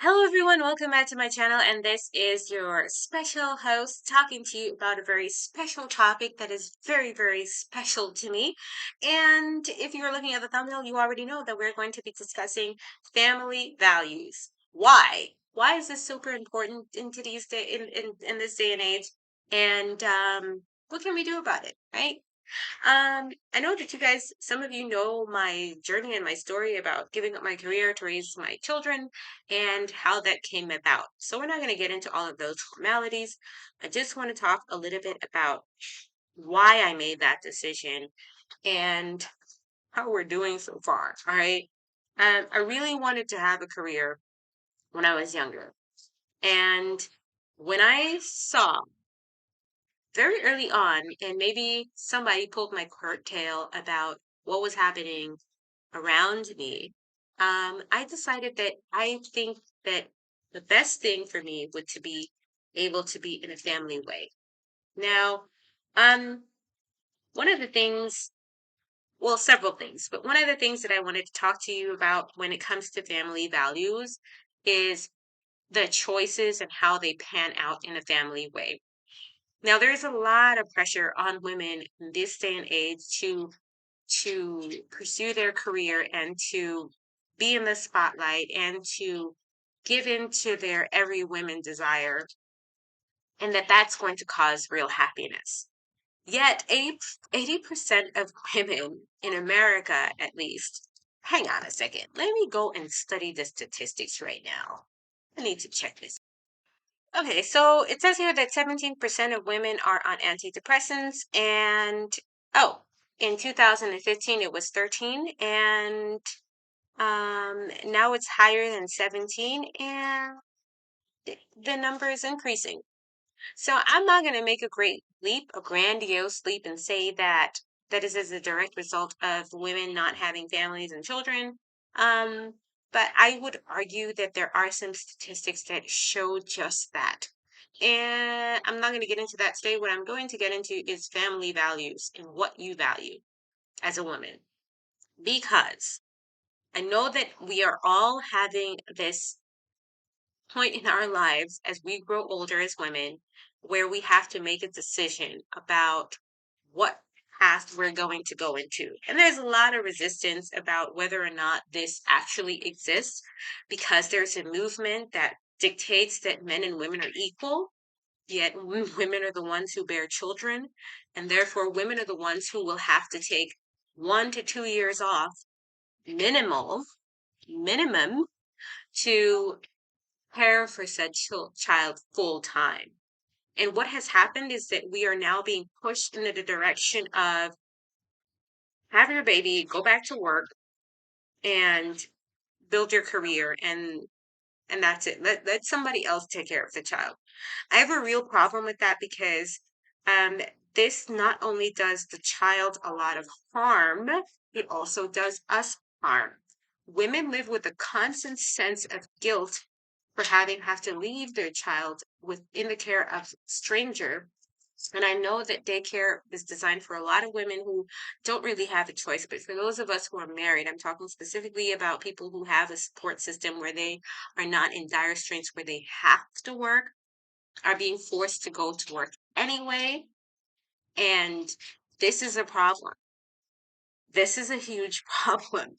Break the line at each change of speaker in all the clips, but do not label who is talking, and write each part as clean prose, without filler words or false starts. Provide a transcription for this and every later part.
Hello everyone, welcome back to my channel, and this is your special host talking to you about a very special topic that is very special to me. And if you're looking at the thumbnail, you already know that we're going to be discussing family values. Why? Why is this super important in today's day in this day and age? And what can we do about it, right? I know that you guys, some of you know my journey and my story about giving up my career to raise my children and how that came about. So we're not going to get into all of those formalities. I just want to talk a little bit about why I made that decision and how we're doing so far. All right. I really wanted to have a career when I was younger. And when I saw very early on, and maybe somebody pulled my curtail about what was happening around me, I decided that I think that the best thing for me would to be able to be in a family way. Now, um, one of the things, well, several things, but one of the things that I wanted to talk to you about when it comes to family values is the choices and how they pan out in a family way. Now, there's a lot of pressure on women in this day and age to pursue their career and to be in the spotlight and to give in to their every women desire, and that's going to cause real happiness. Yet 80% of women in America, at least, hang on a second, let me go and study the statistics right now. I need to check this. Okay, so it says here that 17% of women are on antidepressants, and oh, in 2015 it was 13, and now it's higher than 17, and the number is increasing. So I'm not going to make a great leap, a grandiose leap, and say that is as a direct result of women not having families and children. Um, but I would argue that there are some statistics that show just that. And I'm not going to get into that today. What I'm going to get into is family values and what you value as a woman. Because I know that we are all having this point in our lives as we grow older as women where we have to make a decision about what path we're going to go into. And there's a lot of resistance about whether or not this actually exists because there's a movement that dictates that men and women are equal, yet women are the ones who bear children, and therefore women are the ones who will have to take 1 to 2 years off minimum to care for said child full time. And what has happened is that we are now being pushed in the direction of have your baby, go back to work, and build your career, and that's it. Let somebody else take care of the child. I have a real problem with that because um, this not only does the child a lot of harm, it also does us harm. Women live with a constant sense of guilt for having have to leave their child within the care of stranger. And I know that daycare is designed for a lot of women who don't really have a choice. But for those of us who are married, I'm talking specifically about people who have a support system where they are not in dire straits, where they have to work, are being forced to go to work anyway. And this is a problem. This is a huge problem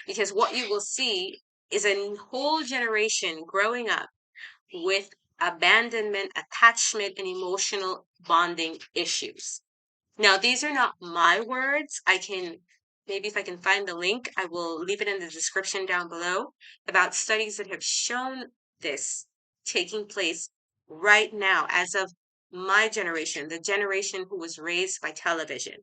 because what you will see is a whole generation growing up with abandonment, attachment, and emotional bonding issues. Now, these are not my words. I can, maybe if I can find the link, I will leave it in the description down below about studies that have shown this taking place right now as of my generation, the generation who was raised by television.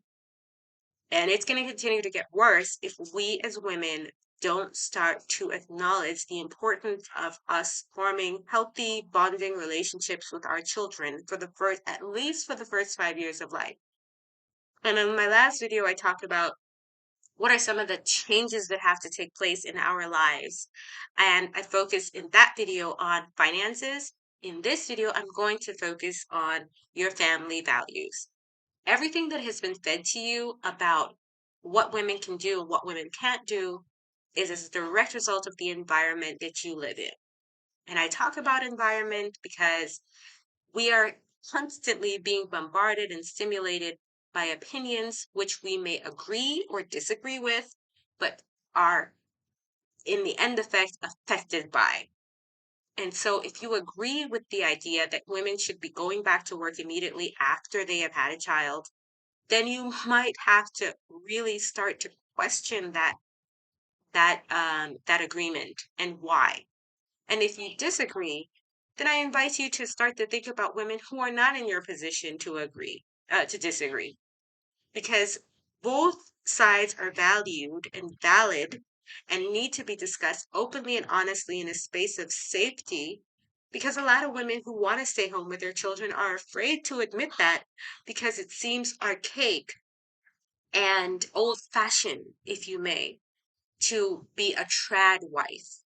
And it's going to continue to get worse if we as women don't start to acknowledge the importance of us forming healthy bonding relationships with our children for the first, at least for the first 5 years of life. And in my last video, I talked about what are some of the changes that have to take place in our lives. And I focused in that video on finances. In this video, I'm going to focus on your family values. Everything that has been fed to you about what women can do and what women can't do is as a direct result of the environment that you live in. And I talk about environment because we are constantly being bombarded and stimulated by opinions which we may agree or disagree with, but are in the end effect affected by. And so, if you agree with the idea that women should be going back to work immediately after they have had a child, then you might have to really start to question that agreement and why. And if you disagree, then I invite you to start to think about women who are not in your position to to disagree, because both sides are valued and valid and need to be discussed openly and honestly in a space of safety. Because a lot of women who want to stay home with their children are afraid to admit that because it seems archaic and old fashioned, if you may, to be a trad wife.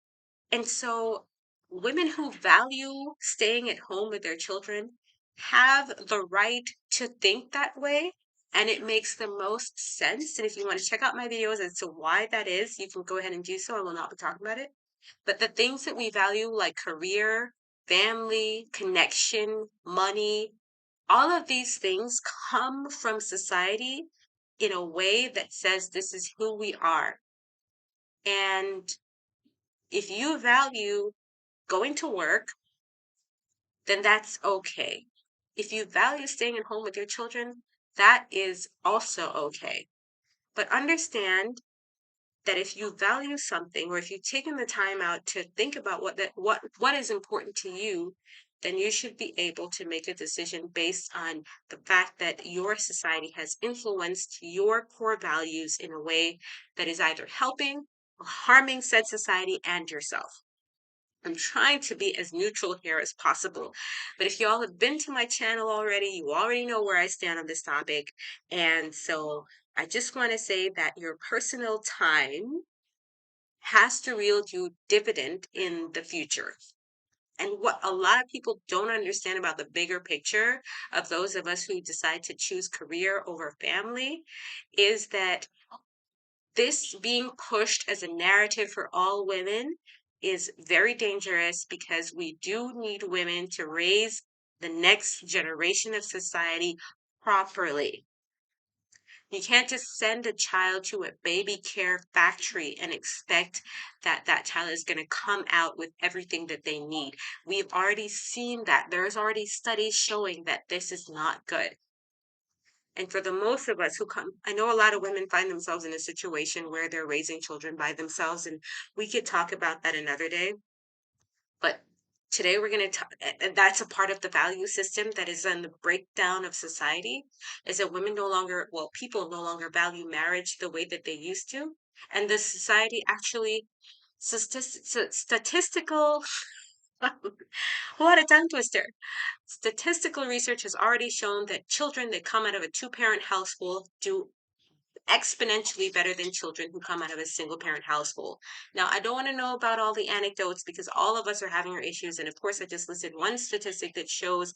And so women who value staying at home with their children have the right to think that way. And it makes the most sense. And if you want to check out my videos as to why that is, you can go ahead and do so. I will not be talking about it. But the things that we value, like career, family, connection, money, all of these things come from society in a way that says this is who we are. And if you value going to work, then that's okay. If you value staying at home with your children, that is also okay. But understand that if you value something, or if you've taken the time out to think about what is important to you, then you should be able to make a decision based on the fact that your society has influenced your core values in a way that is either helping or harming said society and yourself. I'm trying to be as neutral here as possible. But if y'all have been to my channel already, you already know where I stand on this topic. And so I just want to say that your personal time has to yield you dividend in the future. And what a lot of people don't understand about the bigger picture of those of us who decide to choose career over family is that this being pushed as a narrative for all women is very dangerous, because we do need women to raise the next generation of society properly. You can't just send a child to a baby care factory and expect that that child is going to come out with everything that they need. We've already seen that. There's already studies showing that this is not good. And for the most of us who come, I know a lot of women find themselves in a situation where they're raising children by themselves, and we could talk about that another day. But today we're going to talk, and that's a part of the value system that is on the breakdown of society, is that women no longer, well, people no longer value marriage the way that they used to. And the society actually, statistical, what a tongue twister. Statistical research has already shown that children that come out of a two-parent household do exponentially better than children who come out of a single parent household. Now, I don't want to know about all the anecdotes because all of us are having our issues. And of course, I just listed one statistic that shows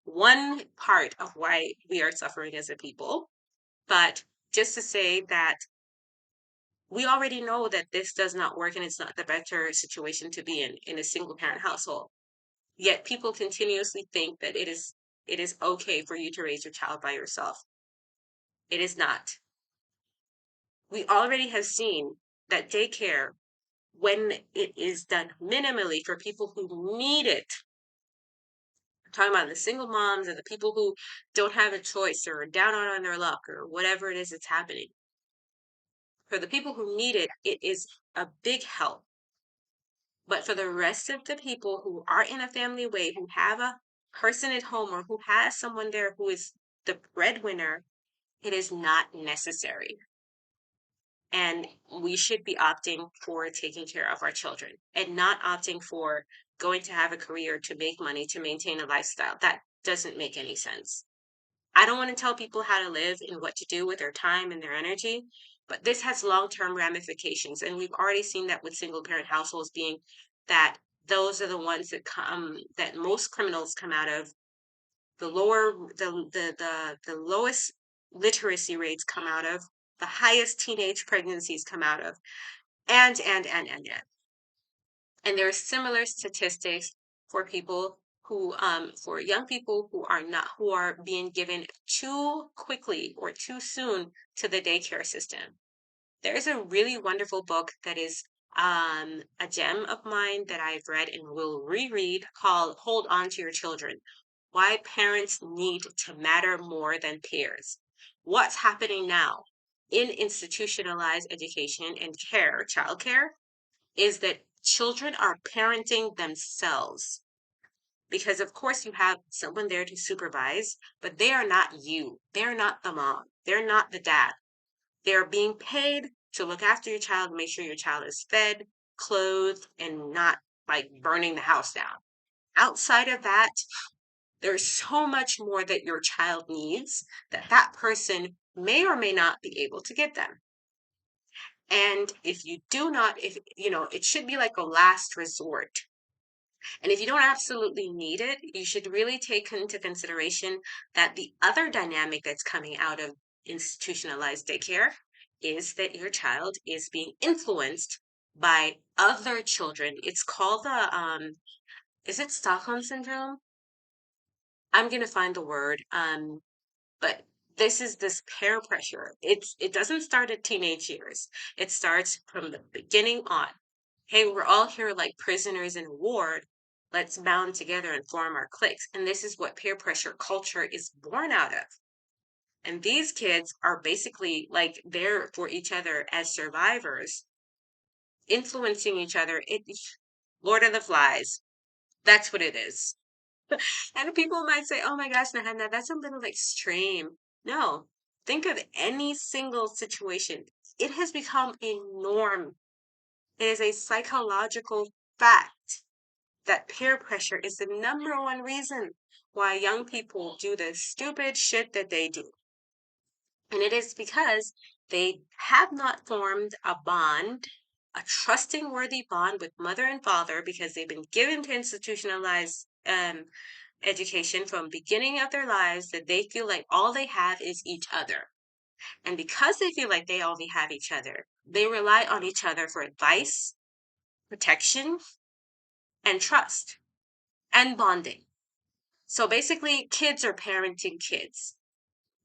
one part of why we are suffering as a people. But just to say that we already know that this does not work, and it's not the better situation to be in a single parent household. Yet people continuously think that it is okay for you to raise your child by yourself. It is not. We already have seen that daycare, when it is done minimally for people who need it, I'm talking about the single moms or the people who don't have a choice or are down on their luck or whatever it is that's happening. For the people who need it, it is a big help. But for the rest of the people who are in a family way, who have a person at home or who has someone there who is the breadwinner, it is not necessary. And we should be opting for taking care of our children and not opting for going to have a career to make money to maintain a lifestyle. That doesn't make any sense. I don't want to tell people how to live and what to do with their time and their energy, but this has long-term ramifications. And we've already seen that with single parent households, being that those are the ones that most criminals come out of. The lower the lowest literacy rates come out of, the highest teenage pregnancies come out of, and. And there are similar statistics for people who, for young people who are being given too quickly or too soon to the daycare system. There's a really wonderful book that is a gem of mine that I've read and will reread called Hold On to Your Children: Why Parents Need to Matter More Than Peers. What's happening now in institutionalized education and care, childcare, is that children are parenting themselves. Because of course you have someone there to supervise, but they are not you. They're not the mom. They're not the dad. They're being paid to look after your child, make sure your child is fed, clothed, and not like burning the house down. Outside of that, there's so much more that your child needs that that person may or may not be able to give them. And if you do not, if you know, it should be like a last resort. And if you don't absolutely need it, you should really take into consideration that the other dynamic that's coming out of institutionalized daycare is that your child is being influenced by other children. It's called the is it Stockholm syndrome? I'm gonna find the word. But this peer pressure. It doesn't start at teenage years. It starts from the beginning on. Hey, we're all here like prisoners in a ward. Let's bound together and form our cliques. And this is what peer pressure culture is born out of. And these kids are basically like there for each other as survivors, influencing each other. Lord of the Flies. That's what it is. And people might say, oh my gosh, Nahana, that's a little extreme. No, think of any single situation. It has become a norm. It is a psychological fact that peer pressure is the number one reason why young people do the stupid shit that they do. And it is because they have not formed a bond, a trusting, worthy bond with mother and father because they've been given to institutionalized education from beginning of their lives that they feel like all they have is each other. And because they feel like they only have each other, they rely on each other for advice, protection, and trust and bonding. So basically, kids are parenting kids.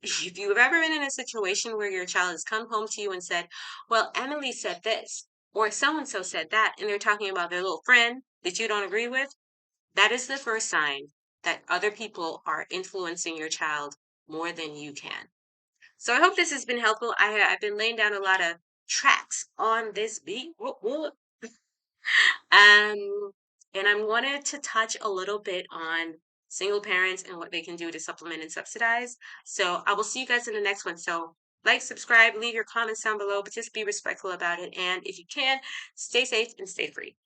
If you've ever been in a situation where your child has come home to you and said, well, Emily said this, or so and so said that, and they're talking about their little friend that you don't agree with, that is the first sign that other people are influencing your child more than you can. So I hope this has been helpful. I've been laying down a lot of tracks on this beat. Um, and I wanted to touch a little bit on single parents and what they can do to supplement and subsidize. So I will see you guys in the next one. So like, subscribe, leave your comments down below, but just be respectful about it. And if you can, stay safe and stay free.